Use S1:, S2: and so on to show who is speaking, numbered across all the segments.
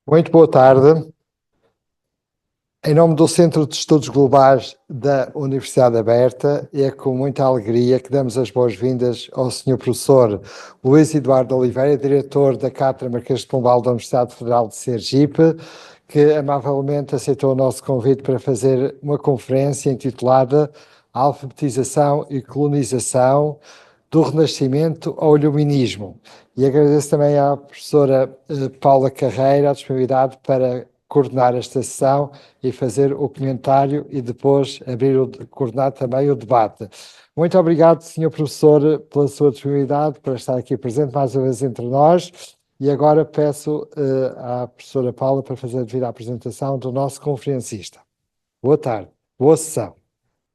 S1: Muito boa tarde. Em nome do Centro de Estudos Globais da Universidade Aberta, é com muita alegria que damos as boas-vindas ao Sr. Professor Luís Eduardo Oliveira, diretor da Cátedra Marquês de Pombal da Universidade Federal de Sergipe, que amavelmente aceitou o nosso convite para fazer uma conferência intitulada Alfabetização e Colonização, do Renascimento ao Iluminismo. E agradeço também à professora Paula Carreira a disponibilidade para coordenar esta sessão e fazer o comentário e depois coordenar também o debate. Muito obrigado, Sr. Professor, pela sua disponibilidade para estar aqui presente mais uma vez entre nós. E agora peço à professora Paula para fazer a devida apresentação do nosso conferencista. Boa tarde, boa sessão.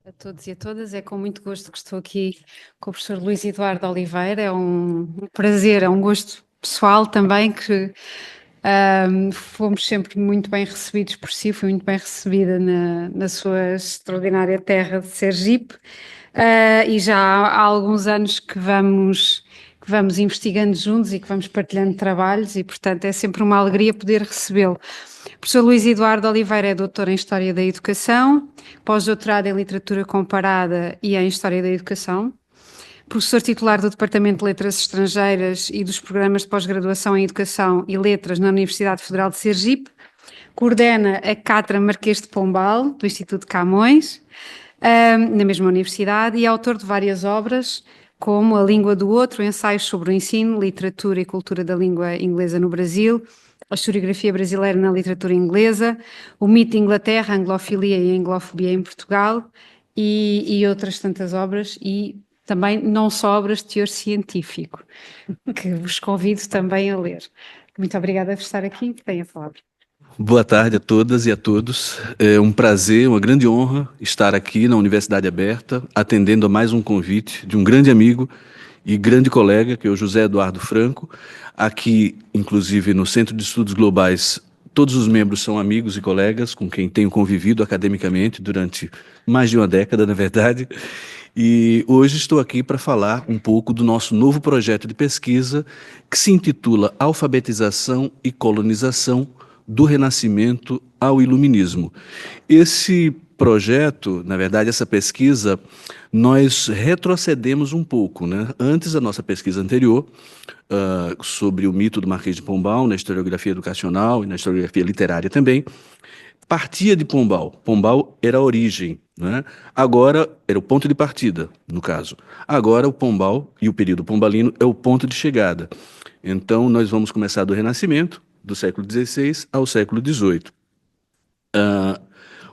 S2: A todos e a todas, é com muito gosto que estou aqui com o professor Luís Eduardo Oliveira. É um prazer, é um gosto pessoal também que fomos sempre muito bem recebidos por si, fui muito bem recebida na sua extraordinária terra de Sergipe, e já há alguns anos que vamos investigando juntos e que vamos partilhando trabalhos e, portanto, é sempre uma alegria poder recebê-lo. O professor Luís Eduardo Oliveira é doutor em História da Educação, pós-doutorado em Literatura Comparada e em História da Educação, professor titular do Departamento de Letras Estrangeiras e dos Programas de Pós-Graduação em Educação e Letras na Universidade Federal de Sergipe, coordena a Cátedra Marquês de Pombal, do Instituto Camões, na mesma universidade, e é autor de várias obras, como A Língua do Outro, ensaios sobre o ensino, literatura e cultura da língua inglesa no Brasil, a historiografia brasileira na literatura inglesa, o mito de Inglaterra, a anglofilia e a anglofobia em Portugal, e outras tantas obras, e também não só obras de teor científico, que vos convido também a ler. Muito obrigada por estar aqui, que tenha a palavra.
S3: Boa tarde a todas e a todos. É um prazer, uma grande honra estar aqui na Universidade Aberta, atendendo a mais um convite de um grande amigo e grande colega, que é o José Eduardo Franco. Aqui, inclusive, no Centro de Estudos Globais, todos os membros são amigos e colegas com quem tenho convivido academicamente durante mais de uma década, na verdade. E hoje estou aqui para falar um pouco do nosso novo projeto de pesquisa, que se intitula Alfabetização e Colonização, do Renascimento ao Iluminismo. Esse projeto, na verdade, essa pesquisa, nós retrocedemos um pouco, né? Antes, a nossa pesquisa anterior, sobre o mito do Marquês de Pombal, na historiografia educacional e na historiografia literária também, partia de Pombal. Pombal era a origem, né? Agora, era o ponto de partida, no caso. Agora, o Pombal e o período pombalino é o ponto de chegada. Então, nós vamos começar do Renascimento, do século XVI ao século XVIII.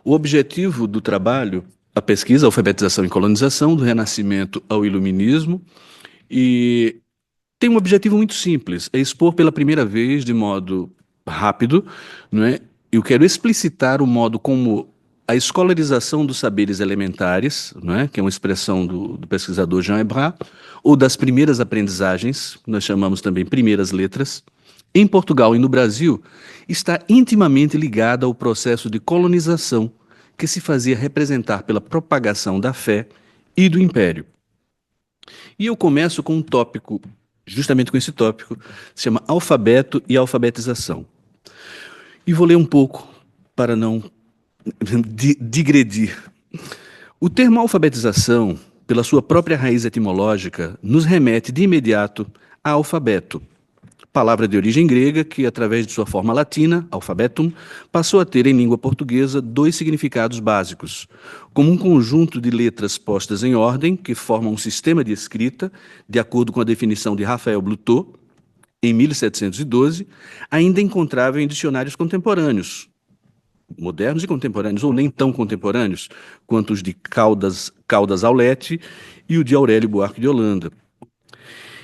S3: O objetivo do trabalho, a pesquisa, alfabetização e colonização, do Renascimento ao Iluminismo, e tem um objetivo muito simples, é expor pela primeira vez, de modo rápido, não é? Eu quero explicitar o modo como a escolarização dos saberes elementares, não é? Que é uma expressão do pesquisador Jean Hébraut, ou das primeiras aprendizagens, nós chamamos também primeiras letras, em Portugal e no Brasil, está intimamente ligada ao processo de colonização que se fazia representar pela propagação da fé e do império. E eu começo com um tópico, justamente com esse tópico, se chama alfabeto e alfabetização. E vou ler um pouco para não digredir. O termo alfabetização, pela sua própria raiz etimológica, nos remete de imediato a alfabeto, palavra de origem grega que, através de sua forma latina, alfabetum, passou a ter em língua portuguesa dois significados básicos, como um conjunto de letras postas em ordem que formam um sistema de escrita, de acordo com a definição de Raphael Blutot, em 1712, ainda encontrável em dicionários contemporâneos, modernos e contemporâneos, ou nem tão contemporâneos, quanto os de Caldas Aulete e o de Aurélio Buarque de Holanda.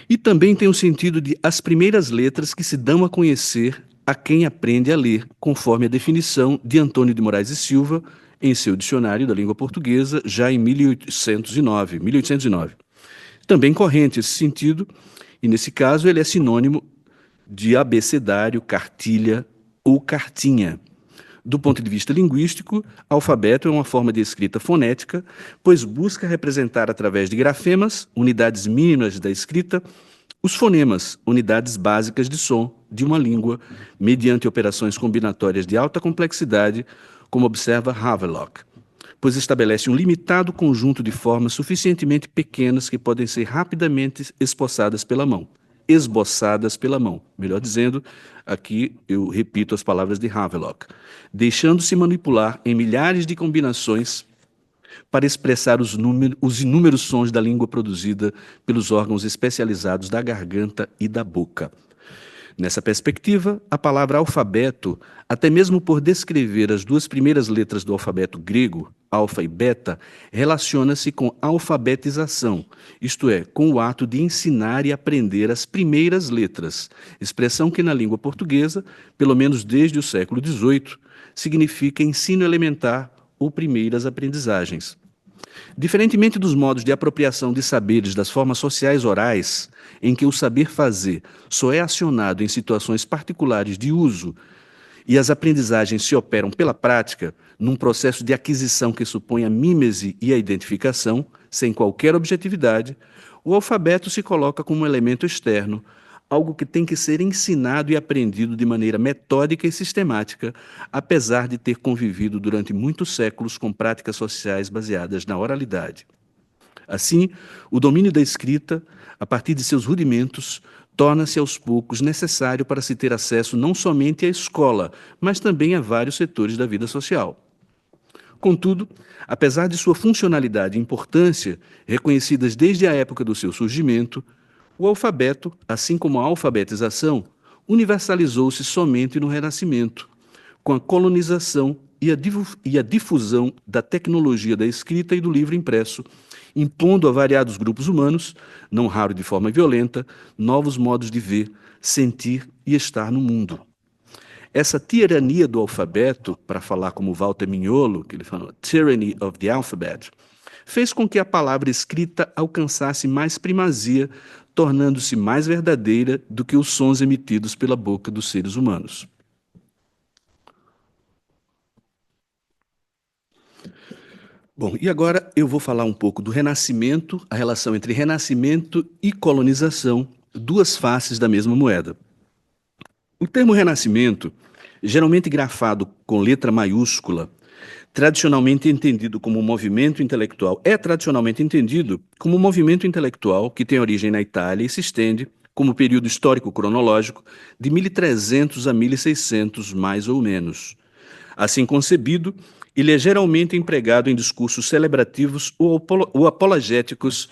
S3: E também tem o sentido de as primeiras letras que se dão a conhecer a quem aprende a ler, conforme a definição de Antônio de Moraes e Silva em seu dicionário da língua portuguesa, já em 1809. Também corrente esse sentido, e nesse caso ele é sinônimo de abecedário, cartilha ou cartinha. Do ponto de vista linguístico, alfabeto é uma forma de escrita fonética, pois busca representar através de grafemas, unidades mínimas da escrita, Os fonemas, unidades básicas de som de uma língua, mediante operações combinatórias de alta complexidade, como observa Havelock, pois estabelece um limitado conjunto de formas suficientemente pequenas que podem ser rapidamente esboçadas pela mão. Esboçadas pela mão. Melhor dizendo, aqui eu repito as palavras de Havelock, deixando-se manipular em milhares de combinações para expressar os inúmeros sons da língua produzida pelos órgãos especializados da garganta e da boca. Nessa perspectiva, a palavra alfabeto, até mesmo por descrever as duas primeiras letras do alfabeto grego, alfa e beta, relaciona-se com alfabetização, isto é, com o ato de ensinar e aprender as primeiras letras, expressão que na língua portuguesa, pelo menos desde o século XVIII, significa ensino elementar ou primeiras aprendizagens. Diferentemente dos modos de apropriação de saberes das formas sociais orais, em que o saber fazer só é acionado em situações particulares de uso e as aprendizagens se operam pela prática, num processo de aquisição que supõe a mímese e a identificação, sem qualquer objetividade, o alfabeto se coloca como um elemento externo, algo que tem que ser ensinado e aprendido de maneira metódica e sistemática, apesar de ter convivido durante muitos séculos com práticas sociais baseadas na oralidade. Assim, o domínio da escrita, a partir de seus rudimentos, torna-se aos poucos necessário para se ter acesso não somente à escola, mas também a vários setores da vida social. Contudo, apesar de sua funcionalidade e importância, reconhecidas desde a época do seu surgimento, o alfabeto, assim como a alfabetização, universalizou-se somente no Renascimento, com a colonização e a difusão da tecnologia da escrita e do livro impresso, impondo a variados grupos humanos, não raro de forma violenta, novos modos de ver, sentir e estar no mundo. Essa tirania do alfabeto, para falar como Walter Mignolo, que ele falou, Tyranny of the Alphabet, fez com que a palavra escrita alcançasse mais primazia, tornando-se mais verdadeira do que os sons emitidos pela boca dos seres humanos. Bom, e agora eu vou falar um pouco do Renascimento, a relação entre Renascimento e colonização, duas faces da mesma moeda. O termo Renascimento, geralmente grafado com letra maiúscula, tradicionalmente entendido como um movimento intelectual, é tradicionalmente entendido como um movimento intelectual que tem origem na Itália e se estende, como período histórico cronológico, de 1300 a 1600, mais ou menos. Assim concebido, ele é geralmente empregado em discursos celebrativos ou apologéticos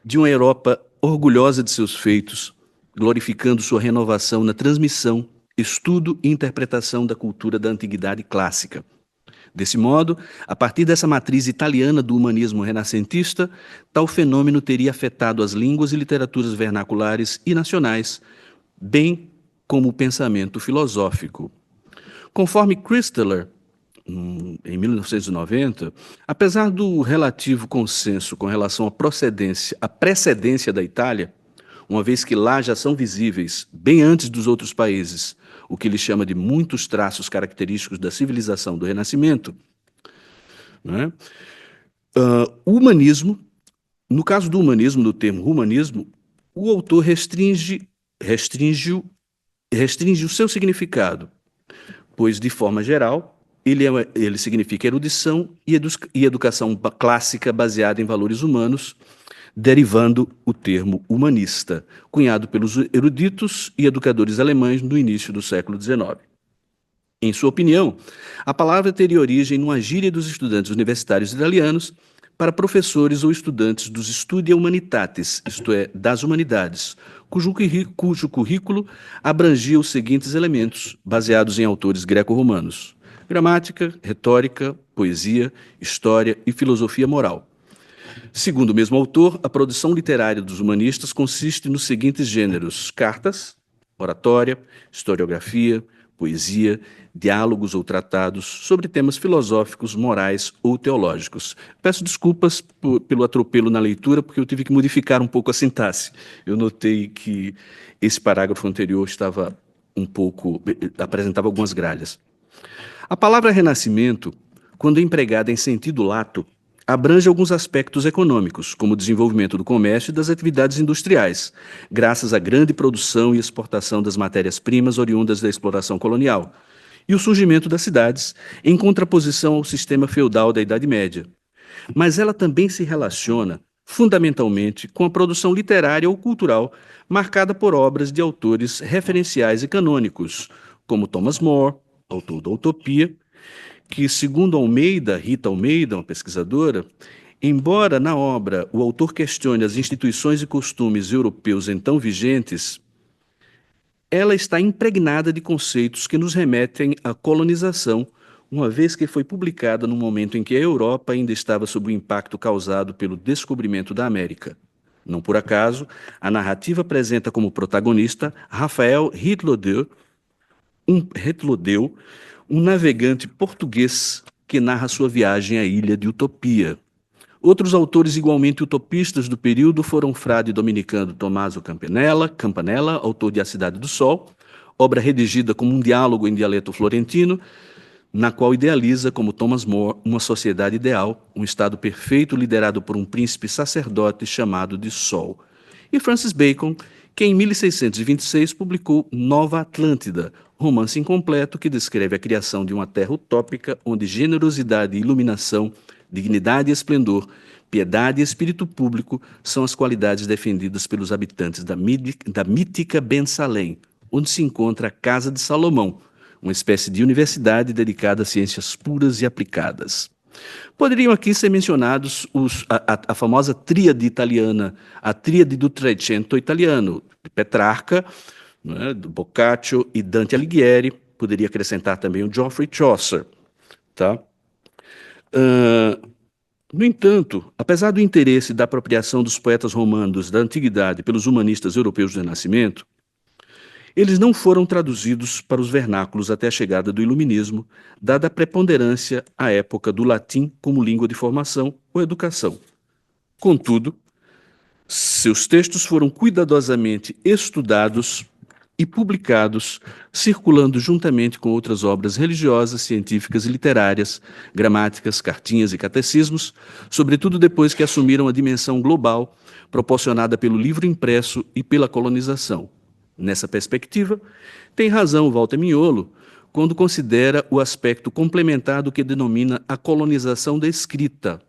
S3: de uma Europa orgulhosa de seus feitos, glorificando sua renovação na transmissão, estudo e interpretação da cultura da antiguidade clássica. Desse modo, a partir dessa matriz italiana do humanismo renascentista, tal fenômeno teria afetado as línguas e literaturas vernaculares e nacionais, bem como o pensamento filosófico. Conforme Christeler, em 1990, apesar do relativo consenso com relação à precedência da Itália, uma vez que lá já são visíveis, bem antes dos outros países, o que ele chama de muitos traços característicos da civilização do Renascimento, né? O humanismo, no caso do humanismo, do termo humanismo, o autor restringe o seu significado, pois, de forma geral, ele significa erudição e educação clássica baseada em valores humanos, derivando o termo humanista, cunhado pelos eruditos e educadores alemães no início do século XIX. Em sua opinião, a palavra teria origem numa gíria dos estudantes universitários italianos para professores ou estudantes dos Studia Humanitatis, isto é, das humanidades, cujo currículo abrangia os seguintes elementos, baseados em autores greco-romanos: gramática, retórica, poesia, história e filosofia moral. Segundo o mesmo autor, a produção literária dos humanistas consiste nos seguintes gêneros: cartas, oratória, historiografia, poesia, diálogos ou tratados sobre temas filosóficos, morais ou teológicos. Peço desculpas pelo atropelo na leitura, porque eu tive que modificar um pouco a sintaxe. Eu notei que esse parágrafo anterior apresentava algumas gralhas. A palavra renascimento, quando empregada em sentido lato, abrange alguns aspectos econômicos, como o desenvolvimento do comércio e das atividades industriais, graças à grande produção e exportação das matérias-primas oriundas da exploração colonial, e o surgimento das cidades, em contraposição ao sistema feudal da Idade Média. Mas ela também se relaciona, fundamentalmente, com a produção literária ou cultural, marcada por obras de autores referenciais e canônicos, como Thomas More, autor da Utopia, que, segundo Rita Almeida, uma pesquisadora, embora na obra o autor questione as instituições e costumes europeus então vigentes, ela está impregnada de conceitos que nos remetem à colonização, uma vez que foi publicada no momento em que a Europa ainda estava sob o impacto causado pelo descobrimento da América. Não por acaso, a narrativa apresenta como protagonista Rafael Hitlodeau, um navegante português que narra sua viagem à ilha de Utopia. Outros autores igualmente utopistas do período foram o frade dominicano Tommaso Campanella, autor de A Cidade do Sol, obra redigida como um diálogo em dialeto florentino, na qual idealiza, como Thomas More, uma sociedade ideal, um estado perfeito liderado por um príncipe sacerdote chamado de Sol. E Francis Bacon, que em 1626 publicou Nova Atlântida, romance incompleto que descreve a criação de uma terra utópica onde generosidade e iluminação, dignidade e esplendor, piedade e espírito público são as qualidades defendidas pelos habitantes da mítica Ben Salem, onde se encontra a Casa de Salomão, uma espécie de universidade dedicada a ciências puras e aplicadas. Poderiam aqui ser mencionados a famosa tríade italiana, a tríade do Trecento italiano, Petrarca, né, do Boccaccio e Dante Alighieri. Poderia acrescentar também o Geoffrey Chaucer. Tá? No entanto, apesar do interesse da apropriação dos poetas romanos da antiguidade pelos humanistas europeus do Renascimento, eles não foram traduzidos para os vernáculos até a chegada do Iluminismo, dada a preponderância à época do latim como língua de formação ou educação. Contudo, seus textos foram cuidadosamente estudados e publicados, circulando juntamente com outras obras religiosas, científicas e literárias, gramáticas, cartinhas e catecismos, sobretudo depois que assumiram a dimensão global proporcionada pelo livro impresso e pela colonização. Nessa perspectiva, tem razão Walter Mignolo quando considera o aspecto complementar do que denomina a colonização da escrita,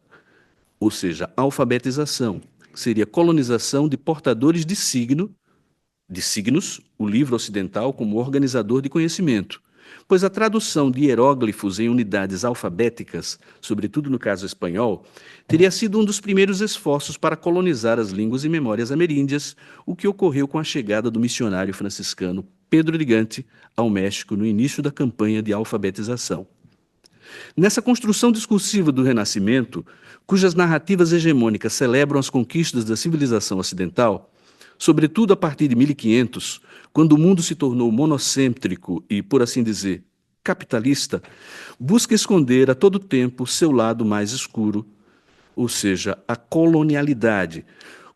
S3: ou seja, a alfabetização, que seria colonização de portadores de signos, o livro ocidental como organizador de conhecimento, pois a tradução de hieróglifos em unidades alfabéticas, sobretudo no caso espanhol, teria sido um dos primeiros esforços para colonizar as línguas e memórias ameríndias, o que ocorreu com a chegada do missionário franciscano Pedro de Gante ao México no início da campanha de alfabetização. Nessa construção discursiva do Renascimento, cujas narrativas hegemônicas celebram as conquistas da civilização ocidental, sobretudo a partir de 1500, quando o mundo se tornou monocêntrico e, por assim dizer, capitalista, busca esconder a todo tempo seu lado mais escuro, ou seja, a colonialidade,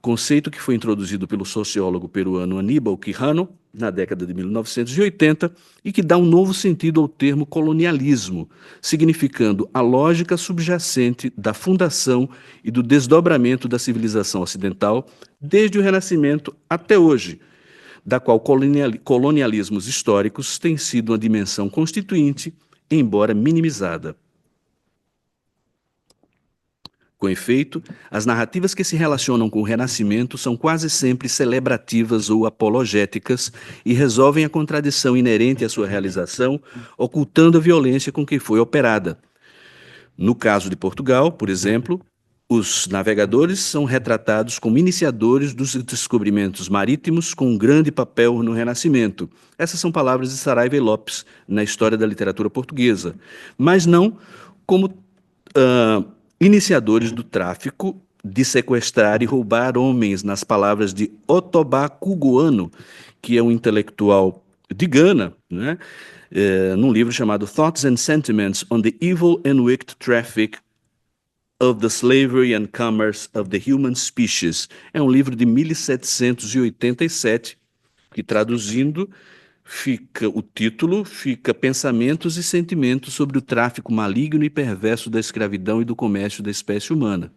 S3: conceito que foi introduzido pelo sociólogo peruano Aníbal Quijano na década de 1980 e que dá um novo sentido ao termo colonialismo, significando a lógica subjacente da fundação e do desdobramento da civilização ocidental desde o Renascimento até hoje, da qual colonialismos históricos têm sido uma dimensão constituinte, embora minimizada. Com efeito, as narrativas que se relacionam com o Renascimento são quase sempre celebrativas ou apologéticas e resolvem a contradição inerente à sua realização, ocultando a violência com que foi operada. No caso de Portugal, por exemplo, os navegadores são retratados como iniciadores dos descobrimentos marítimos com um grande papel no Renascimento. Essas são palavras de Saraiva e Lopes na história da literatura portuguesa, mas não como iniciadores do tráfico de sequestrar e roubar homens, nas palavras de Ottobah Cugoano, que é um intelectual de Gana, né? Num livro chamado Thoughts and Sentiments on the Evil and Wicked Traffic of the Slavery and Commerce of the Human Species. É um livro de 1787, que traduzindo O título fica Pensamentos e Sentimentos sobre o Tráfico Maligno e Perverso da Escravidão e do Comércio da Espécie Humana.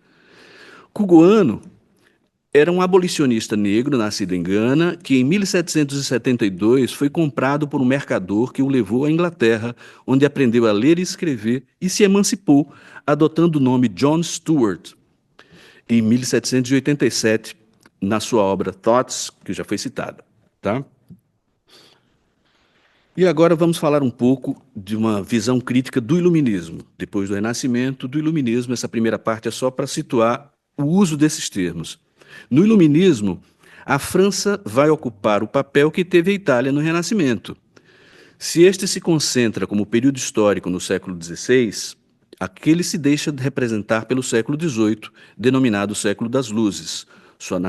S3: Cugoano era um abolicionista negro nascido em Gana, que em 1772 foi comprado por um mercador que o levou à Inglaterra, onde aprendeu a ler e escrever e se emancipou, adotando o nome John Stuart. Em 1787, na sua obra Thoughts, que já foi citada. Tá? E agora vamos falar um pouco de uma visão crítica do Iluminismo. Depois do Renascimento, do Iluminismo, essa primeira parte é só para situar o uso desses termos. No Iluminismo, a França vai ocupar o papel que teve a Itália no Renascimento. Se este se concentra como período histórico no século XVI, aquele se deixa de representar pelo século XVIII, denominado século das luzes.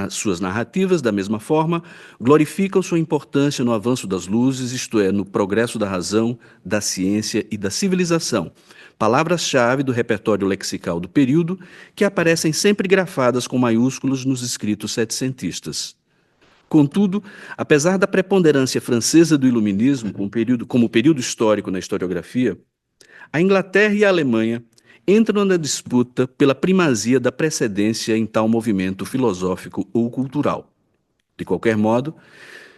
S3: Suas narrativas, da mesma forma, glorificam sua importância no avanço das luzes, isto é, no progresso da razão, da ciência e da civilização, palavras-chave do repertório lexical do período, que aparecem sempre grafadas com maiúsculos nos escritos setecentistas. Contudo, apesar da preponderância francesa do Iluminismo como período histórico na historiografia, a Inglaterra e a Alemanha entram na disputa pela primazia da precedência em tal movimento filosófico ou cultural. De qualquer modo,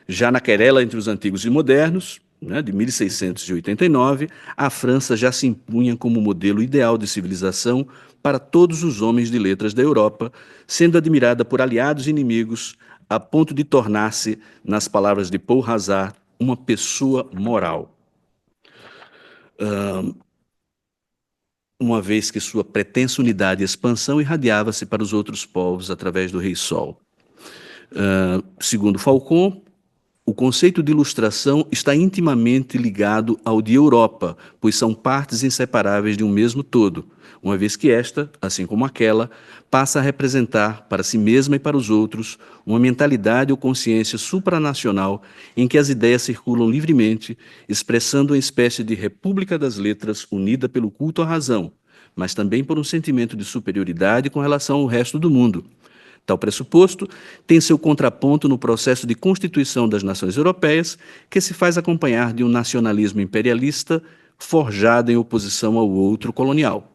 S3: já na querela entre os antigos e modernos, de 1689, a França já se impunha como modelo ideal de civilização para todos os homens de letras da Europa, sendo admirada por aliados e inimigos, a ponto de tornar-se, nas palavras de Paul Hazard, uma pessoa moral. Uma vez que sua pretensa unidade e expansão irradiava-se para os outros povos através do Rei Sol. Segundo Falcon, o conceito de ilustração está intimamente ligado ao de Europa, pois são partes inseparáveis de um mesmo todo, uma vez que esta, assim como aquela, passa a representar para si mesma e para os outros uma mentalidade ou consciência supranacional em que as ideias circulam livremente, expressando uma espécie de república das letras unida pelo culto à razão, mas também por um sentimento de superioridade com relação ao resto do mundo. Tal pressuposto tem seu contraponto no processo de constituição das nações europeias, que se faz acompanhar de um nacionalismo imperialista forjado em oposição ao outro colonial.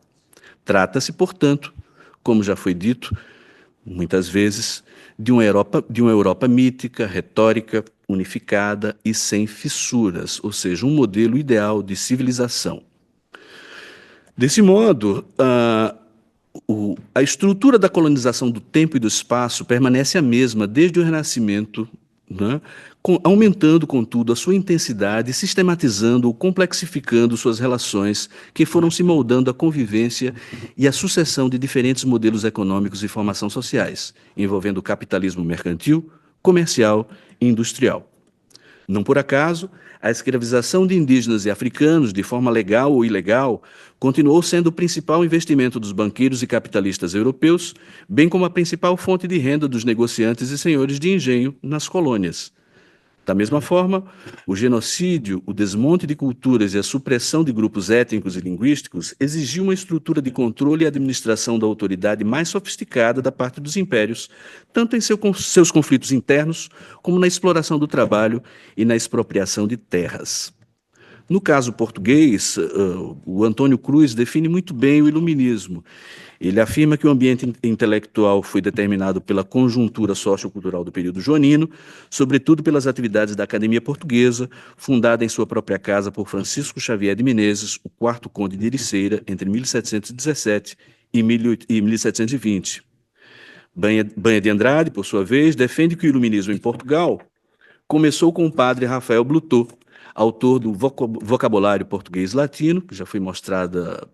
S3: Trata-se, portanto, como já foi dito muitas vezes, de uma Europa mítica, retórica, unificada e sem fissuras, ou seja, um modelo ideal de civilização. Desse modo, a estrutura da colonização do tempo e do espaço permanece a mesma desde o Renascimento, aumentando, contudo, a sua intensidade, sistematizando ou complexificando suas relações, que foram se moldando à convivência e à sucessão de diferentes modelos econômicos e formação sociais, envolvendo o capitalismo mercantil, comercial e industrial. Não por acaso, a escravização de indígenas e africanos, de forma legal ou ilegal, continuou sendo o principal investimento dos banqueiros e capitalistas europeus, bem como a principal fonte de renda dos negociantes e senhores de engenho nas colônias. Da mesma forma, o genocídio, o desmonte de culturas e a supressão de grupos étnicos e linguísticos exigiu uma estrutura de controle e administração da autoridade mais sofisticada da parte dos impérios, tanto em seus conflitos internos, como na exploração do trabalho e na expropriação de terras. No caso português, o Antônio Cruz define muito bem o iluminismo. Ele afirma que o ambiente intelectual foi determinado pela conjuntura sociocultural do período joanino, sobretudo pelas atividades da Academia Portuguesa, fundada em sua própria casa por Francisco Xavier de Menezes, o quarto conde de Ericeira, entre 1717 e 1720. Banha de Andrade, por sua vez, defende que o iluminismo em Portugal começou com o padre Rafael Blutot, autor do Vocabulário Português Latino, que já foi mostrada,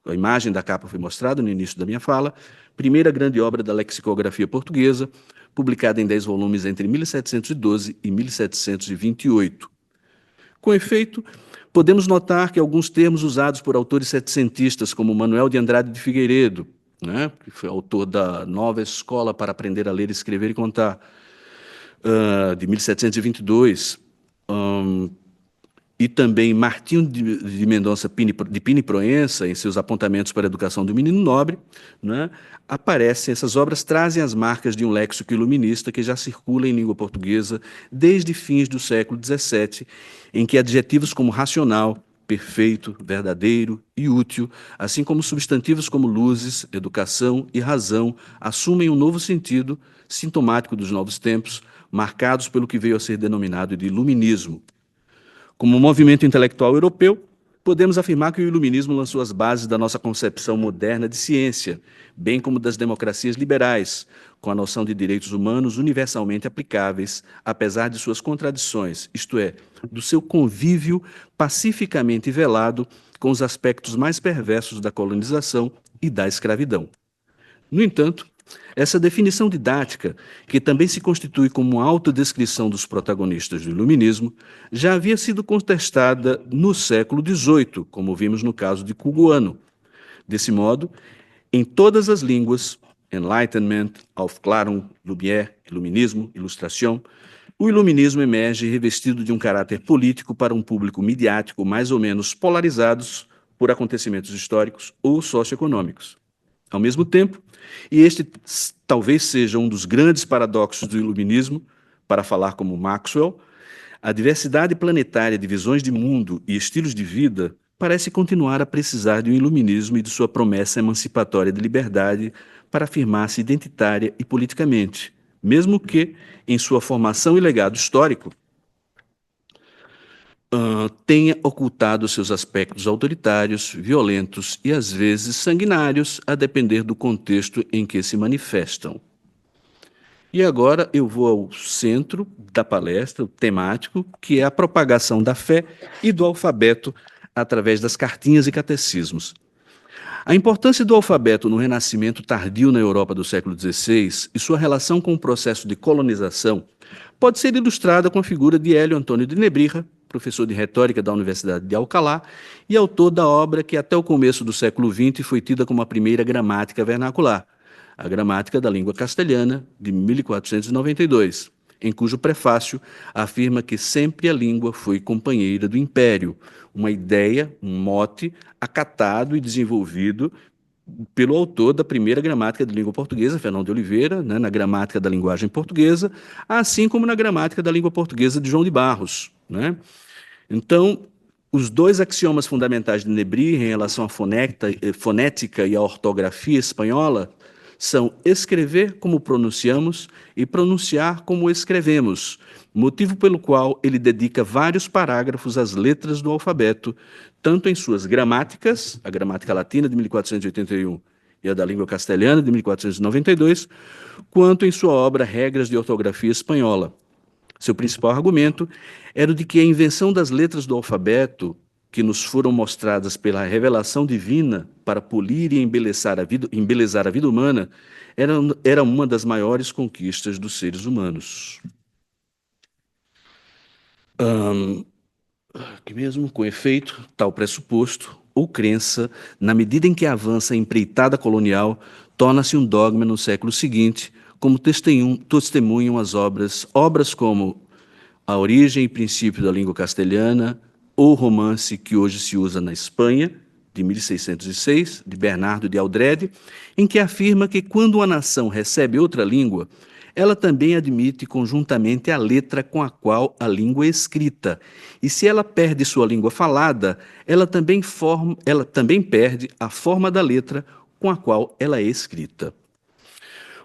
S3: a imagem da capa foi mostrada no início da minha fala, primeira grande obra da lexicografia portuguesa, publicada em 10 volumes entre 1712 e 1728. Com efeito, podemos notar que alguns termos usados por autores setecentistas, como Manuel de Andrade de Figueiredo, que foi autor da Nova Escola para Aprender a Ler, Escrever e Contar, de 1722, e também Martinho de Mendonça de Pina e Proença, em seus apontamentos para a educação do menino nobre, né, aparecem, essas obras trazem as marcas de um léxico iluminista que já circula em língua portuguesa desde fins do século XVII, em que adjetivos como racional, perfeito, verdadeiro e útil, assim como substantivos como luzes, educação e razão, assumem um novo sentido, sintomático dos novos tempos, marcados pelo que veio a ser denominado de iluminismo. Como movimento intelectual europeu, podemos afirmar que o iluminismo lançou as bases da nossa concepção moderna de ciência, bem como das democracias liberais, com a noção de direitos humanos universalmente aplicáveis, apesar de suas contradições, isto é, do seu convívio pacificamente velado com os aspectos mais perversos da colonização e da escravidão. No entanto, essa definição didática, que também se constitui como uma autodescrição dos protagonistas do iluminismo, já havia sido contestada no século XVIII, como vimos no caso de Cugoano. Desse modo, em todas as línguas, Enlightenment, Aufklärung, Lumière, Iluminismo, Ilustração, o iluminismo emerge revestido de um caráter político para um público midiático mais ou menos polarizados por acontecimentos históricos ou socioeconômicos. Ao mesmo tempo, e este talvez seja um dos grandes paradoxos do iluminismo, para falar como Maxwell, a diversidade planetária de visões de mundo e estilos de vida parece continuar a precisar de um iluminismo e de sua promessa emancipatória de liberdade para afirmar-se identitária e politicamente, mesmo que, em sua formação e legado histórico, tenha ocultado seus aspectos autoritários, violentos e, às vezes, sanguinários, a depender do contexto em que se manifestam. E agora eu vou ao centro da palestra, o temático, que é a propagação da fé e do alfabeto através das cartinhas e catecismos. A importância do alfabeto no renascimento tardio na Europa do século XVI e sua relação com o processo de colonização pode ser ilustrada com a figura de Hélio Antônio de Nebrija, professor de retórica da Universidade de Alcalá e autor da obra que até o começo do século XX foi tida como a primeira gramática vernacular, a Gramática da Língua Castelhana, de 1492, em cujo prefácio afirma que sempre a língua foi companheira do império, uma ideia, um mote, acatado e desenvolvido pelo autor da primeira gramática de língua portuguesa, Fernão de Oliveira, né, na Gramática da Linguagem Portuguesa, assim como na Gramática da Língua Portuguesa de João de Barros, né? Então, os dois axiomas fundamentais de Nebrija em relação à fonética e à ortografia espanhola são escrever como pronunciamos e pronunciar como escrevemos, motivo pelo qual ele dedica vários parágrafos às letras do alfabeto, tanto em suas gramáticas, a gramática latina de 1481 e a da língua castelhana de 1492, quanto em sua obra Regras de Ortografia Espanhola. Seu principal argumento era o de que a invenção das letras do alfabeto, que nos foram mostradas pela revelação divina para polir e embelezar a vida humana, era uma das maiores conquistas dos seres humanos. Que mesmo com efeito, tal pressuposto ou crença, na medida em que avança a empreitada colonial, torna-se um dogma no século seguinte, como testemunham as obras como A Origem e Princípio da Língua Castelhana, ou romance que hoje se usa na Espanha, de 1606, de Bernardo de Aldrete, em que afirma que quando uma nação recebe outra língua, ela também admite conjuntamente a letra com a qual a língua é escrita, e se ela perde sua língua falada, ela também perde a forma da letra com a qual ela é escrita.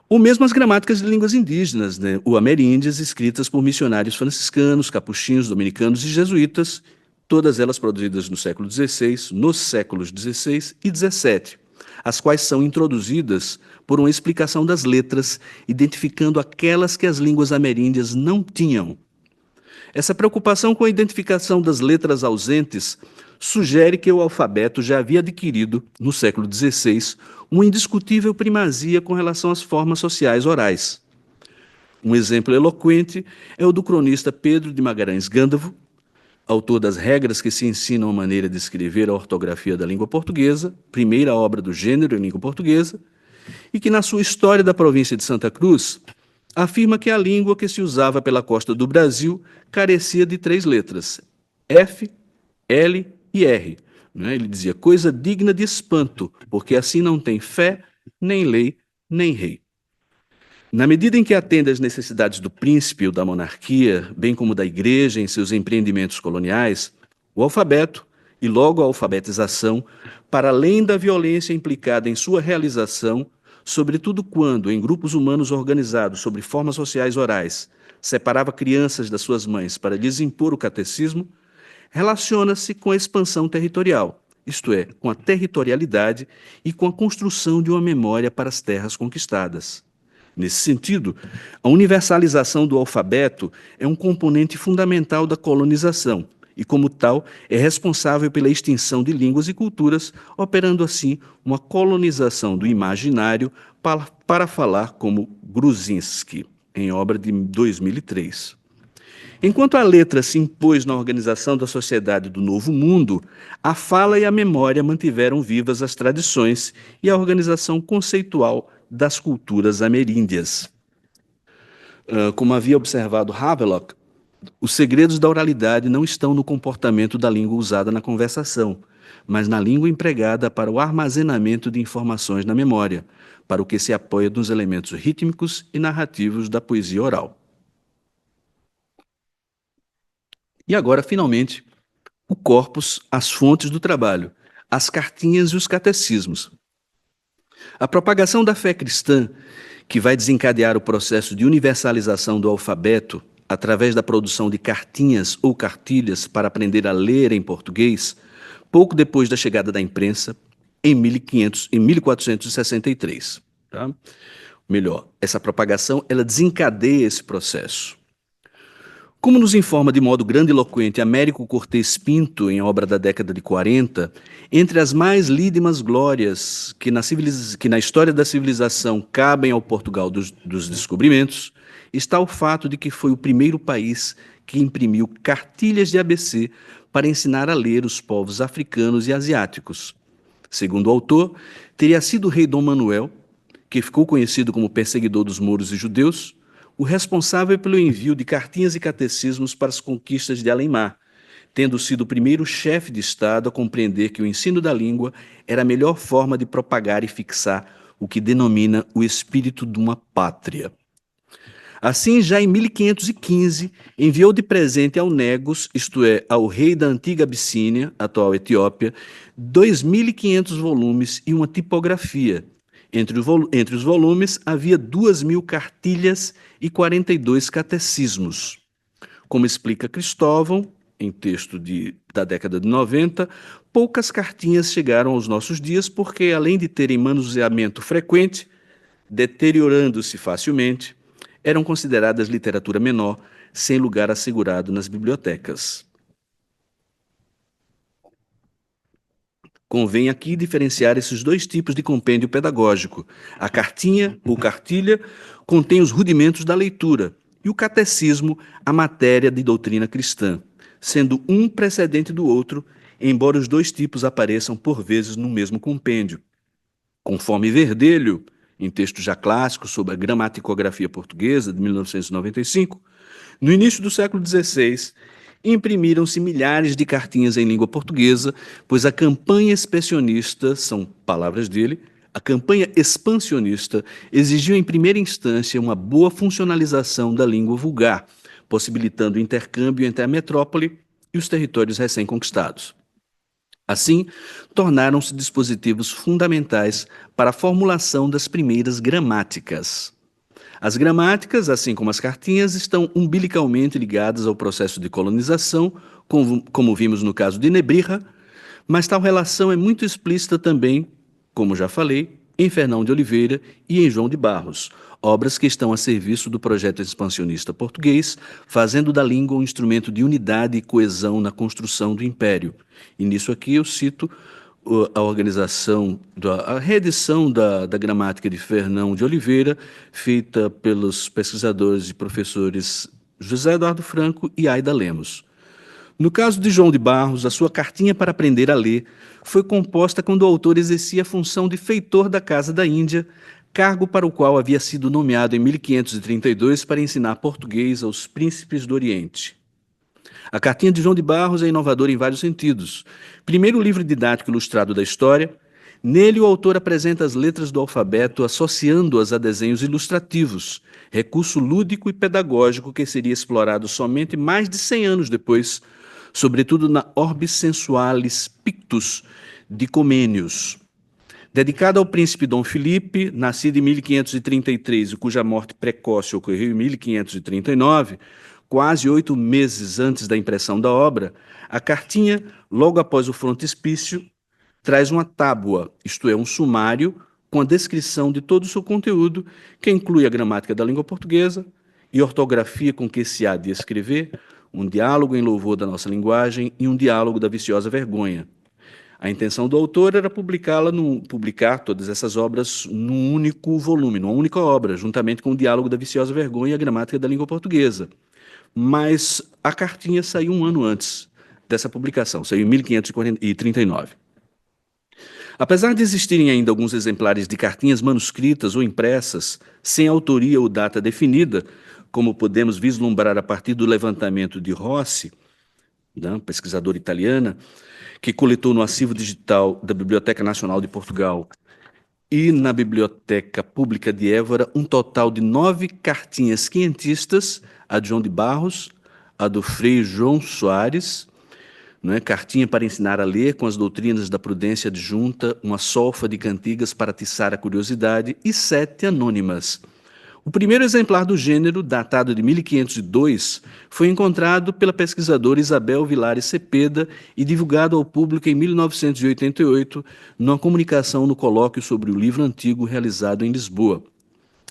S3: Ou mesmo as gramáticas de línguas indígenas, né, ou ameríndias, escritas por missionários franciscanos, capuchinhos, dominicanos e jesuítas, todas elas produzidas no século XVI, nos séculos XVI e XVII, as quais são introduzidas por uma explicação das letras, identificando aquelas que as línguas ameríndias não tinham. Essa preocupação com a identificação das letras ausentes sugere que o alfabeto já havia adquirido, no século XVI, uma indiscutível primazia com relação às formas sociais orais. Um exemplo eloquente é o do cronista Pedro de Magalhães Gândavo, autor das Regras que se ensinam a maneira de escrever a ortografia da língua portuguesa, primeira obra do gênero em língua portuguesa, e que, na sua História da província de Santa Cruz, afirma que a língua que se usava pela costa do Brasil carecia de 3 letras, F, L e R. Né? Ele dizia, coisa digna de espanto, porque assim não tem fé, nem lei, nem rei. Na medida em que atende às necessidades do príncipe ou da monarquia, bem como da igreja em seus empreendimentos coloniais, o alfabeto, e logo a alfabetização, para além da violência implicada em sua realização, sobretudo quando, em grupos humanos organizados sobre formas sociais orais, separava crianças das suas mães para lhes impor o catecismo, relaciona-se com a expansão territorial, isto é, com a territorialidade e com a construção de uma memória para as terras conquistadas. Nesse sentido, a universalização do alfabeto é um componente fundamental da colonização e, como tal, é responsável pela extinção de línguas e culturas, operando assim uma colonização do imaginário para falar como Gruzinski, em obra de 2003. Enquanto a letra se impôs na organização da sociedade do Novo Mundo, a fala e a memória mantiveram vivas as tradições e a organização conceitual das culturas ameríndias. Como havia observado Havelock, os segredos da oralidade não estão no comportamento da língua usada na conversação, mas na língua empregada para o armazenamento de informações na memória, para o que se apoia nos elementos rítmicos e narrativos da poesia oral. E agora, finalmente, o corpus, as fontes do trabalho, as cartinhas e os catecismos. A propagação da fé cristã, que vai desencadear o processo de universalização do alfabeto através da produção de cartinhas ou cartilhas para aprender a ler em português, pouco depois da chegada da imprensa, em 1463. Tá? Melhor, essa propagação ela desencadeia esse processo. Como nos informa de modo grandiloquente Américo Cortês Pinto, em obra da década de 40, entre as mais lídimas glórias que na história da civilização cabem ao Portugal dos descobrimentos, está o fato de que foi o primeiro país que imprimiu cartilhas de ABC para ensinar a ler os povos africanos e asiáticos. Segundo o autor, teria sido o rei Dom Manuel, que ficou conhecido como perseguidor dos mouros e judeus, o responsável pelo envio de cartinhas e catecismos para as conquistas de Além-Mar, tendo sido o primeiro chefe de Estado a compreender que o ensino da língua era a melhor forma de propagar e fixar o que denomina o espírito de uma pátria. Assim, já em 1515, enviou de presente ao Negus, isto é, ao rei da antiga Abissínia, atual Etiópia, 2.500 volumes e uma tipografia. Entre os volumes havia 2.000 cartilhas e 42 catecismos. Como explica Cristóvão, em texto da década de 90, poucas cartinhas chegaram aos nossos dias porque, além de terem manuseamento frequente, deteriorando-se facilmente, eram consideradas literatura menor, sem lugar assegurado nas bibliotecas. Convém aqui diferenciar esses dois tipos de compêndio pedagógico. A cartinha ou cartilha contém os rudimentos da leitura e o catecismo a matéria de doutrina cristã, sendo um precedente do outro, embora os dois tipos apareçam por vezes no mesmo compêndio. Conforme Verdelho, em texto já clássico sobre a gramaticografia portuguesa, de 1995, no início do século XVI, imprimiram-se milhares de cartinhas em língua portuguesa, pois a campanha expansionista, são palavras dele, a campanha expansionista exigiu em primeira instância uma boa funcionalização da língua vulgar, possibilitando o intercâmbio entre a metrópole e os territórios recém-conquistados. Assim, tornaram-se dispositivos fundamentais para a formulação das primeiras gramáticas. As gramáticas, assim como as cartinhas, estão umbilicalmente ligadas ao processo de colonização, como vimos no caso de Nebrija, mas tal relação é muito explícita também, como já falei, em Fernão de Oliveira e em João de Barros, obras que estão a serviço do projeto expansionista português, fazendo da língua um instrumento de unidade e coesão na construção do império. E nisso aqui eu cito a organização, a reedição da gramática de Fernão de Oliveira, feita pelos pesquisadores e professores José Eduardo Franco e Aida Lemos. No caso de João de Barros, a sua cartinha para aprender a ler foi composta quando o autor exercia a função de feitor da Casa da Índia, cargo para o qual havia sido nomeado em 1532 para ensinar português aos príncipes do Oriente. A Cartinha de João de Barros é inovadora em vários sentidos. Primeiro, o livro didático ilustrado da história. Nele, o autor apresenta as letras do alfabeto associando-as a desenhos ilustrativos, recurso lúdico e pedagógico que seria explorado somente mais de 100 anos depois, sobretudo na Orbis Sensualis Pictus de Comênius. Dedicado ao príncipe Dom Felipe, nascido em 1533 e cuja morte precoce ocorreu em 1539, quase 8 meses antes da impressão da obra, a cartinha, logo após o frontispício, traz uma tábua, isto é, um sumário, com a descrição de todo o seu conteúdo, que inclui a gramática da língua portuguesa e ortografia com que se há de escrever, um diálogo em louvor da nossa linguagem e um diálogo da viciosa vergonha. A intenção do autor era publicar todas essas obras num único volume, numa única obra, juntamente com o diálogo da viciosa vergonha e a gramática da língua portuguesa. Mas a cartinha saiu um ano antes dessa publicação, saiu em 1539. Apesar de existirem ainda alguns exemplares de cartinhas manuscritas ou impressas, sem autoria ou data definida, como podemos vislumbrar a partir do levantamento de Rossi, pesquisadora italiana, que coletou no arquivo digital da Biblioteca Nacional de Portugal e na Biblioteca Pública de Évora, um total de 9 cartinhas quinhentistas, a de João de Barros, a do Frei João Soares, cartinha para ensinar a ler com as doutrinas da prudência adjunta, uma solfa de cantigas para atiçar a curiosidade e 7 anônimas. O primeiro exemplar do gênero, datado de 1502, foi encontrado pela pesquisadora Isabel Vilares Cepeda e divulgado ao público em 1988, numa comunicação no colóquio sobre o livro antigo realizado em Lisboa.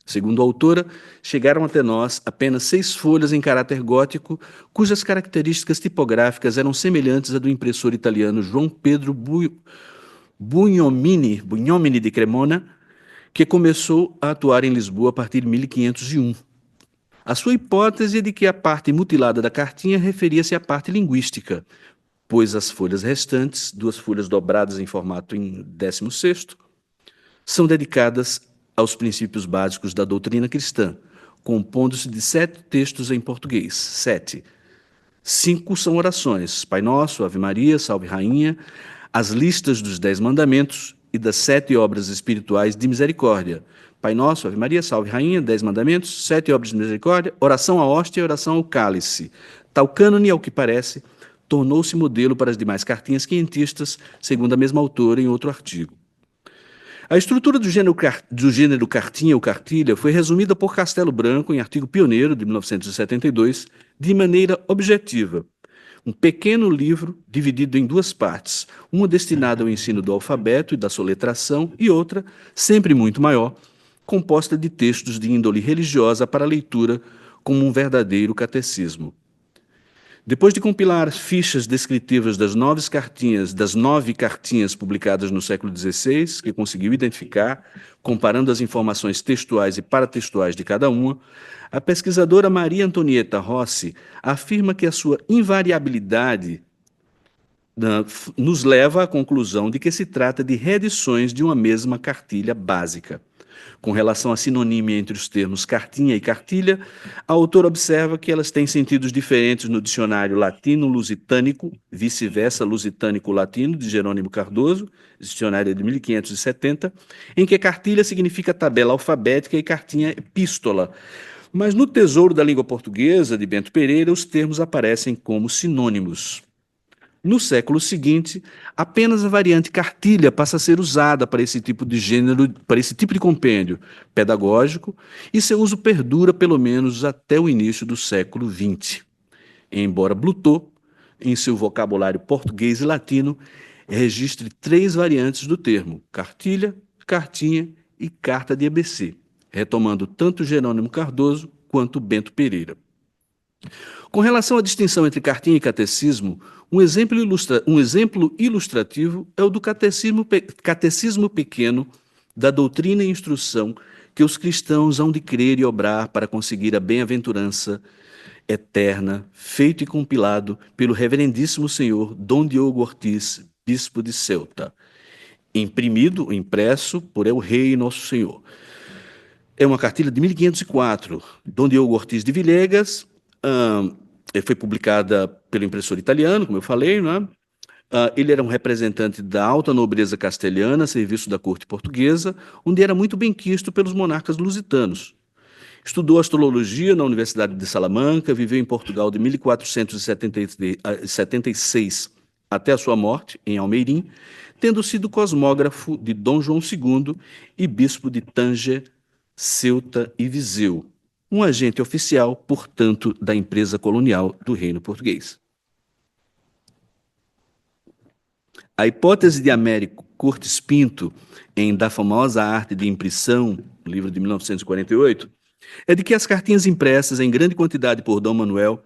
S3: Segundo a autora, chegaram até nós apenas 6 folhas em caráter gótico, cujas características tipográficas eram semelhantes à do impressor italiano João Pedro Bugnomini de Cremona, que começou a atuar em Lisboa a partir de 1501. A sua hipótese é de que a parte mutilada da cartinha referia-se à parte linguística, pois as folhas restantes, 2 folhas dobradas em formato em 16º, são dedicadas aos princípios básicos da doutrina cristã, compondo-se de 7 textos em português. 7. 5 são orações: Pai Nosso, Ave Maria, Salve Rainha, as listas dos 10 mandamentos e das 7 obras espirituais de misericórdia. Pai Nosso, Ave Maria, Salve Rainha, 10 mandamentos, 7 obras de misericórdia, oração à hóstia e oração ao cálice. Tal cânone, ao que parece, tornou-se modelo para as demais cartinhas quinhentistas, segundo a mesma autora em outro artigo. A estrutura do gênero cartinha ou cartilha foi resumida por Castelo Branco em artigo pioneiro de 1972, de maneira objetiva. Um pequeno livro dividido em 2 partes, uma destinada ao ensino do alfabeto e da soletração e outra, sempre muito maior, composta de textos de índole religiosa para leitura como um verdadeiro catecismo. Depois de compilar fichas descritivas das 9 cartinhas publicadas no século XVI, que conseguiu identificar, comparando as informações textuais e paratextuais de cada uma, a pesquisadora Maria Antonieta Rossi afirma que a sua invariabilidade nos leva à conclusão de que se trata de reedições de uma mesma cartilha básica. Com relação à sinonímia entre os termos cartinha e cartilha, a autora observa que elas têm sentidos diferentes no dicionário latino-lusitânico, vice-versa lusitânico-latino, de Jerônimo Cardoso, dicionário de 1570, em que cartilha significa tabela alfabética e cartinha epístola. Mas no Tesouro da Língua Portuguesa, de Bento Pereira, os termos aparecem como sinônimos. No século seguinte, apenas a variante cartilha passa a ser usada para esse tipo de gênero, para esse tipo de compêndio pedagógico, e seu uso perdura pelo menos até o início do século XX. Embora Blutot, em seu vocabulário português e latino, registre 3 variantes do termo: cartilha, cartinha e carta de ABC, retomando tanto Jerônimo Cardoso quanto Bento Pereira. Com relação à distinção entre cartinha e catecismo, um exemplo ilustrativo é o do catecismo pequeno da doutrina e instrução que os cristãos hão de crer e obrar para conseguir a bem-aventurança eterna, feito e compilado pelo reverendíssimo senhor Dom Diogo Ortiz, bispo de Ceuta, impresso por El Rei Nosso Senhor. É uma cartilha de 1504, Dom Diogo Ortiz de Villegas, foi publicada pelo impressor italiano, como eu falei, né? Ele era um representante da alta nobreza castelhana, a serviço da corte portuguesa, onde era muito benquisto pelos monarcas lusitanos. Estudou astrologia na Universidade de Salamanca, viveu em Portugal de 1476 até a sua morte, em Almeirim, tendo sido cosmógrafo de Dom João II e bispo de Tanger, Ceuta e Viseu, um agente oficial, portanto, da empresa colonial do Reino Português. A hipótese de Américo Cortes Pinto, em Da Famosa Arte de Impressão, livro de 1948, é de que as cartinhas impressas em grande quantidade por Dom Manuel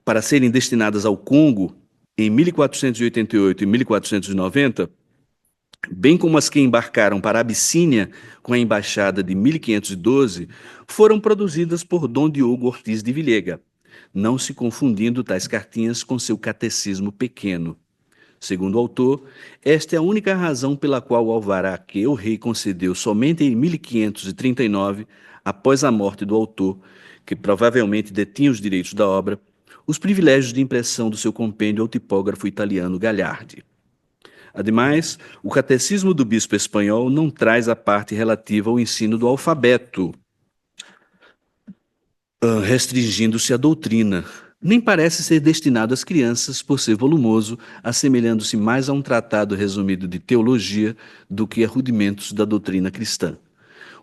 S3: para serem destinadas ao Congo em 1488 e 1490, bem como as que embarcaram para a Abissínia com a embaixada de 1512, foram produzidas por Dom Diogo Ortiz de Vilhega, não se confundindo tais cartinhas com seu catecismo pequeno. Segundo o autor, esta é a única razão pela qual o alvará que o rei concedeu somente em 1539, após a morte do autor, que provavelmente detinha os direitos da obra, os privilégios de impressão do seu compêndio ao tipógrafo italiano Gagliardi. Ademais, o catecismo do bispo espanhol não traz a parte relativa ao ensino do alfabeto, restringindo-se à doutrina, nem parece ser destinado às crianças por ser volumoso, assemelhando-se mais a um tratado resumido de teologia do que a rudimentos da doutrina cristã.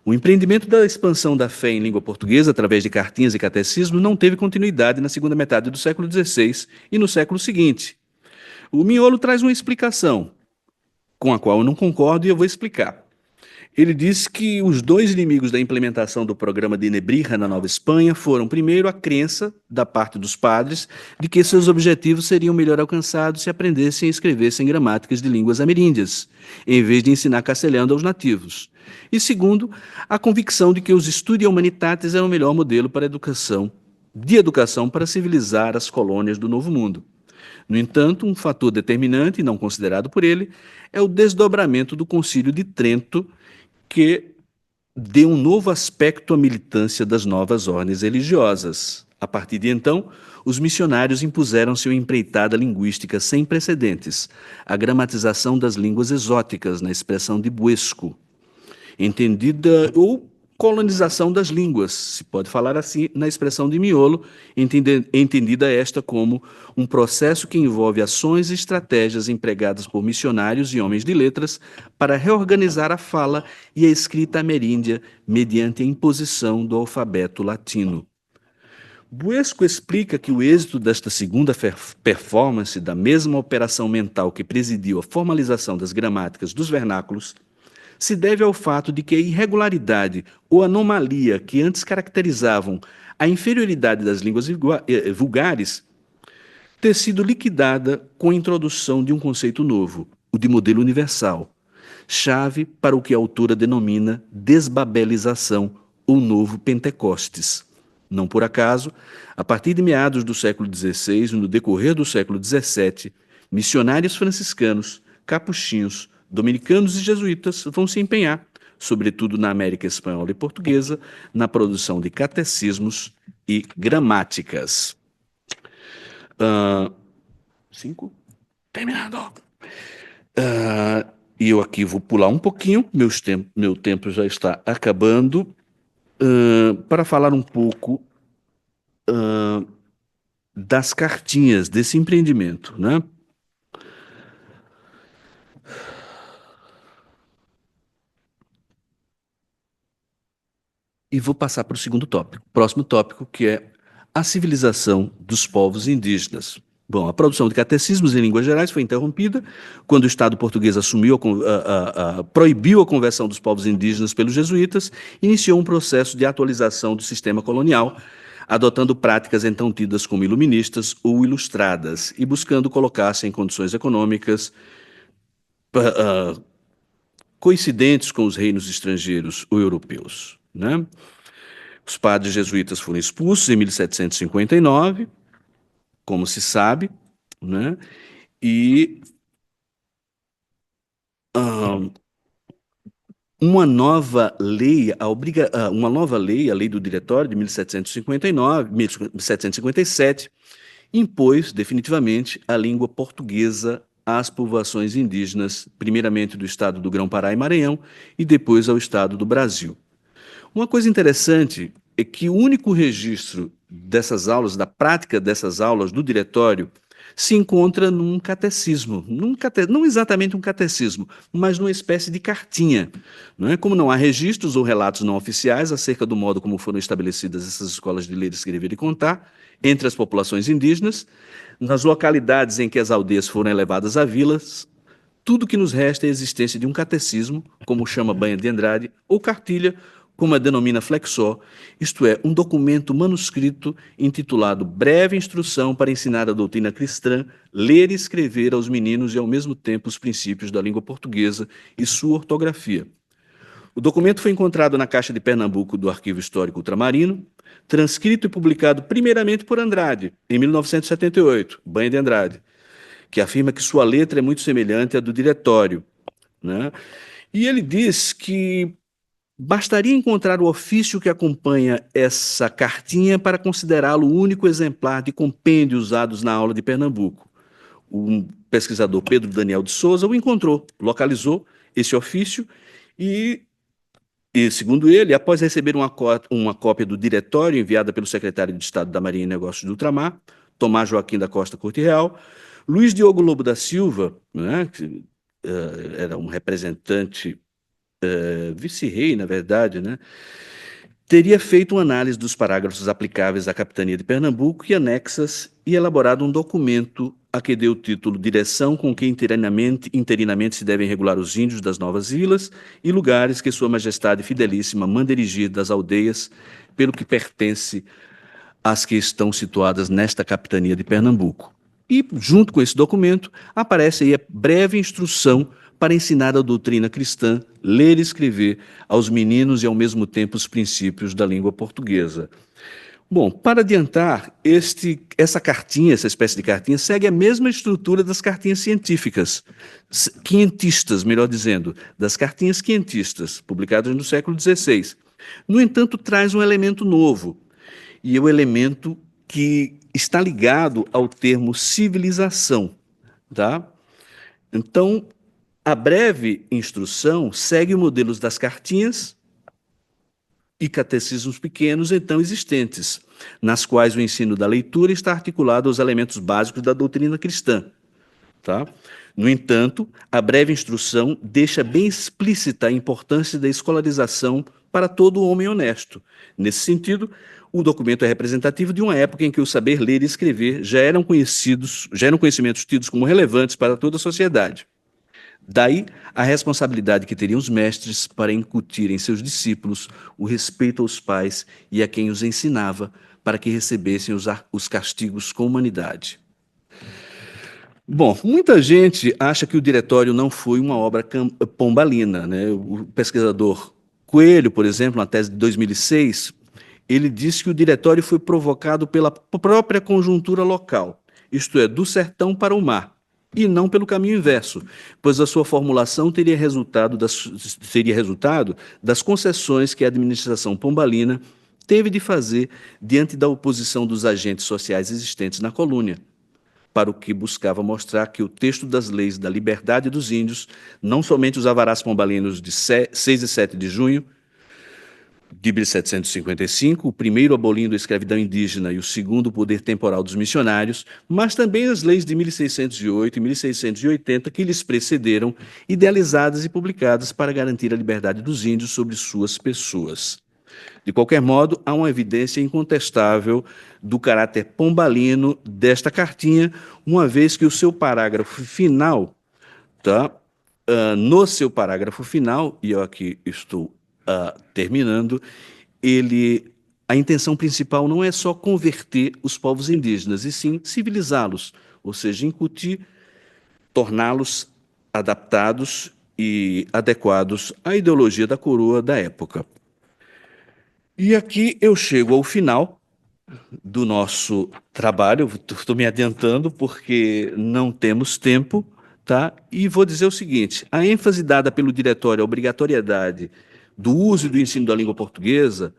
S3: O empreendimento da expansão da fé em língua portuguesa através de cartinhas e catecismo não teve continuidade na segunda metade do século XVI e no século seguinte. O Miolo traz uma explicação, com a qual eu não concordo e eu vou explicar. Ele diz que os dois inimigos da implementação do programa de Nebrija na Nova Espanha foram, primeiro, a crença da parte dos padres de que seus objetivos seriam melhor alcançados se aprendessem e escrevessem gramáticas de línguas ameríndias, em vez de ensinar castelhano aos nativos. E, segundo, a convicção de que os Studia Humanitatis eram o melhor modelo para de educação para civilizar as colônias do Novo Mundo. No entanto, um fator determinante, não considerado por ele, é o desdobramento do Concílio de Trento, que deu um novo aspecto à militância das novas ordens religiosas. A partir de então, os missionários impuseram sua empreitada linguística sem precedentes, a gramatização das línguas exóticas, na expressão de Buesco, entendida, ou colonização das línguas, se pode falar assim, na expressão de Miolo, entendida esta como um processo que envolve ações e estratégias empregadas por missionários e homens de letras para reorganizar a fala e a escrita ameríndia mediante a imposição do alfabeto latino. Buesco explica que o êxito desta segunda performance da mesma operação mental que presidiu a formalização das gramáticas dos vernáculos se deve ao fato de que a irregularidade ou anomalia que antes caracterizavam a inferioridade das línguas vulgares ter sido liquidada com a introdução de um conceito novo, o de modelo universal, chave para o que a autora denomina desbabelização ou novo Pentecostes. Não por acaso, a partir de meados do século XVI e no decorrer do século XVII, missionários franciscanos, capuchinhos, dominicanos e jesuítas vão se empenhar, sobretudo na América espanhola e portuguesa, na produção de catecismos e gramáticas. 5? Terminado. E eu aqui vou pular um pouquinho, meu tempo já está acabando, para falar um pouco das cartinhas desse empreendimento, né? E vou passar para o segundo tópico, próximo tópico, que é a civilização dos povos indígenas. Bom, a produção de catecismos em línguas gerais foi interrompida quando o Estado português proibiu a conversão dos povos indígenas pelos jesuítas, iniciou um processo de atualização do sistema colonial, adotando práticas então tidas como iluministas ou ilustradas e buscando colocar-se em condições econômicas coincidentes com os reinos estrangeiros ou europeus, né? Os padres jesuítas foram expulsos em 1759, como se sabe, né? E uma nova lei, a lei do Diretório de 1757, impôs definitivamente a língua portuguesa às povoações indígenas, primeiramente do estado do Grão-Pará e Maranhão, e depois ao estado do Brasil. Uma coisa interessante é que o único registro dessas aulas, da prática dessas aulas do diretório, se encontra num catecismo, não exatamente um catecismo, mas numa espécie de cartinha. Não é? Como não há registros ou relatos não oficiais acerca do modo como foram estabelecidas essas escolas de ler, escrever e contar entre as populações indígenas, nas localidades em que as aldeias foram elevadas a vilas, tudo que nos resta é a existência de um catecismo, como chama Banha de Andrade, ou cartilha, como a denomina Flexó, isto é, um documento manuscrito intitulado Breve Instrução para Ensinar a Doutrina Cristã, Ler e Escrever aos Meninos e, ao mesmo tempo, os princípios da língua portuguesa e sua ortografia. O documento foi encontrado na Caixa de Pernambuco do Arquivo Histórico Ultramarino, transcrito e publicado primeiramente por Andrade, em 1978, Banha de Andrade, que afirma que sua letra é muito semelhante à do diretório, né? E ele diz que bastaria encontrar o ofício que acompanha essa cartinha para considerá-lo o único exemplar de compêndio usados na aula de Pernambuco. O pesquisador Pedro Daniel de Souza o encontrou, localizou esse ofício e, segundo ele, após receber uma cópia do diretório enviada pelo secretário de Estado da Marinha e Negócios do Ultramar, Tomás Joaquim da Costa Corte Real, Luiz Diogo Lobo da Silva, né, que era um representante vice-rei, na verdade, né, teria feito uma análise dos parágrafos aplicáveis à capitania de Pernambuco e anexas e elaborado um documento a que deu o título Direção com que interinamente se devem regular os índios das novas vilas e lugares que Sua Majestade Fidelíssima manda erigir das aldeias, pelo que pertence às que estão situadas nesta capitania de Pernambuco. E, junto com esse documento, aparece aí a breve instrução para ensinar a doutrina cristã, ler e escrever aos meninos e, ao mesmo tempo, os princípios da língua portuguesa. Bom, para adiantar, essa cartinha, essa espécie de cartinha, segue a mesma estrutura das cartinhas científicas, quinhentistas, melhor dizendo, das cartinhas quinhentistas, publicadas no século XVI. No entanto, traz um elemento novo, e é o elemento que está ligado ao termo civilização, tá? Então, a breve instrução segue o modelo das cartinhas e catecismos pequenos então existentes, nas quais o ensino da leitura está articulado aos elementos básicos da doutrina cristã. Tá? No entanto, a breve instrução deixa bem explícita a importância da escolarização para todo homem honesto. Nesse sentido, o documento é representativo de uma época em que o saber ler e escrever já eram conhecimentos tidos como relevantes para toda a sociedade. Daí a responsabilidade que teriam os mestres para incutir em seus discípulos o respeito aos pais e a quem os ensinava, para que recebessem os castigos com humanidade. Bom, muita gente acha que o diretório não foi uma obra pombalina, né? O pesquisador Coelho, por exemplo, na tese de 2006, ele disse que o diretório foi provocado pela própria conjuntura local, isto é, do sertão para o mar, e não pelo caminho inverso, pois a sua formulação teria resultado das concessões que a administração pombalina teve de fazer diante da oposição dos agentes sociais existentes na colônia, para o que buscava mostrar que o texto das leis da liberdade dos índios, não somente os alvarás pombalinos de 6 e 7 de junho de 1755, o primeiro abolindo a escravidão indígena e o segundo o poder temporal dos missionários, mas também as leis de 1608 e 1680 que lhes precederam, idealizadas e publicadas para garantir a liberdade dos índios sobre suas pessoas. De qualquer modo, há uma evidência incontestável do caráter pombalino desta cartinha, uma vez que o seu parágrafo final, tá? No seu parágrafo final, e eu aqui estou terminando, a intenção principal não é só converter os povos indígenas, e sim civilizá-los, ou seja, incutir, torná-los adaptados e adequados à ideologia da coroa da época. E aqui eu chego ao final do nosso trabalho, estou me adiantando porque não temos tempo, tá? E vou dizer o seguinte: a ênfase dada pelo diretório à obrigatoriedade do uso e do ensino da língua portuguesa,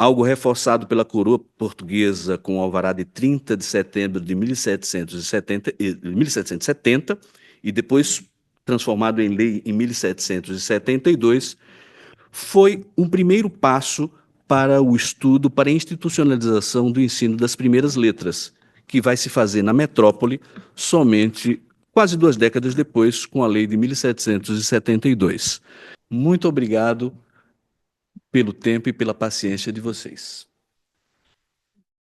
S3: algo reforçado pela coroa portuguesa com o alvará de 30 de setembro de 1770 e depois transformado em lei em 1772, foi um primeiro passo para o estudo, para a institucionalização do ensino das primeiras letras, que vai se fazer na metrópole somente quase 2 décadas depois, com a lei de 1772. Muito obrigado pelo tempo e pela paciência de vocês.